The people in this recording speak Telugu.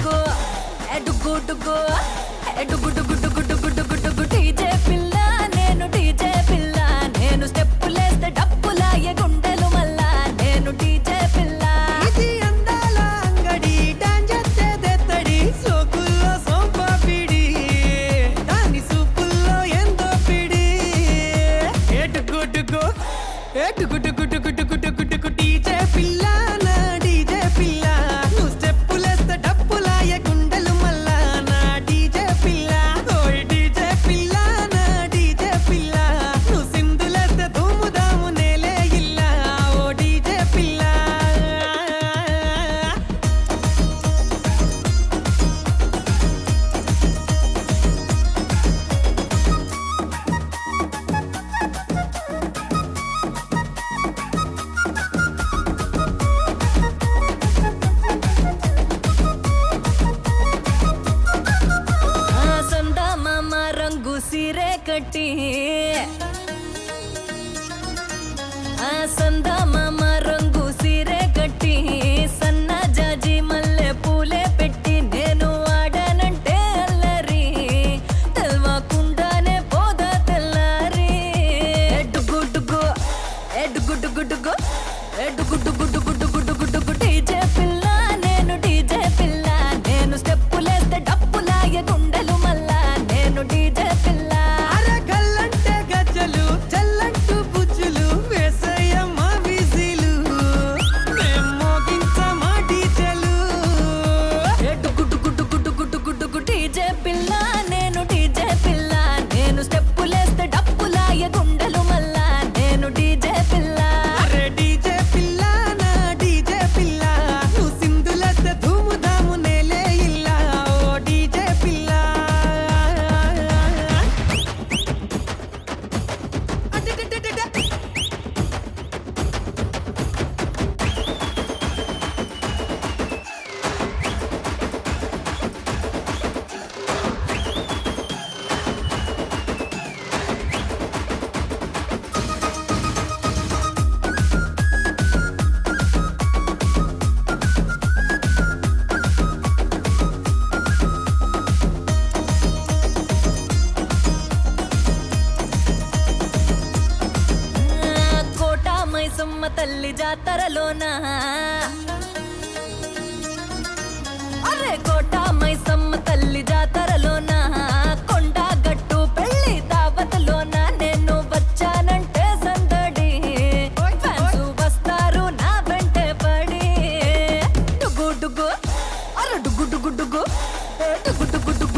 డుగ్గు డుగ్గు డుగ్గు డుగ్గు డుగ్గు డుగ్గు డుగ్గు డుగ్గు డుగ్గు డీజే పిల్ల నేను డీజే పిల్ల నేను స్టెప్పులేస్తే డప్పులాయే గుండెలు మల్లా నేను డీజే పిల్ల ఇది అందాల అంగడి డాంజెత్తే దెత్తడి సోకుల్లో సోంపాపిడి దాని సూపుల్లో ఎంతో పిడి ఏ డుగ్గు డుగ్గు ఏ డుగ్గు డుగ్గు డుగ్గు డుగ్గు డుగ్గు డుగ్గు డీజే పిల్ల నా డీజే పిల్ల నువ్వు స్టెప్పులేస్తే డప్పులాయే గుండెలు మల్లా నా డీజే పిల్ల ఓయ్ డీజే పిల్ల నా డీజే పిల్ల నువ్వు సింధులేస్తే ధూముదాము నేలే ఇల్ల ఓ డీజే పిల్ల ಸಂದ ಮಾಮ ರಂಗು ಸೀರೆ ಕಟ್ಟಿ ಸಂದ ಮಾಮ ರಂಗು ಸೀರೆ ಕಟ್ಟಿ ಸಣ್ಣ ಜಾಜಿ ಮಲ್ಲೆ పూలే పెట్టి నేను ఆడానంటే అల్లరి తెల్వకుండానే పోదా తెల్లారి డుగ్గు డుగ్గు డుగ్గు డుగ్గు డుగ్గు డుగ్గు డుగ్గు డుగ్గు డుగ్గు డుగ్గు డుగ్గు డీజే పిల్ల నేను డీజే పిల్ల నేను స్టెప్పులేస్తే డప్పులాయే గుండెలు మల్లా నేను డీజే పిల్ల అరగల్లంటే గజ్జలు చల్లంటూ బుజ్జులు వేసయ్యమ్మ విజిలు మేం మోగించమా డీజెలు డుగ్గు డుగ్గు డుగ్గు డుగ్గు డుగ్గు డుగ్గు డీజే పిల్ల నేను డీజే పిల్ల నేను స్టెప్పులేస్తే డప్పులాయే గుండెలు మల్లా నేను డీజే పిల్ల అరే డీజే పిల్ల నా డీజే పిల్ల నువ్వు సింధులేస్తే ధూముదాము నేలే ఇల్ల ఓ డీజే పిల్ల కోట మైసమ్మ తల్లి జాతరలోన అరే కోట మైసమ్మ తల్లి జాతరలోన కొండ గట్టు పెళ్లి దావతలోన నేను వచ్చానంటే సందడి ఫ్యాన్స్ వస్తారు నా వెంటే పడి డుగ్గు డుగ్గు అరే డుగ్గు డుగ్గు డుగ్గు డుగ్గు డుగ్గు డుగ్గు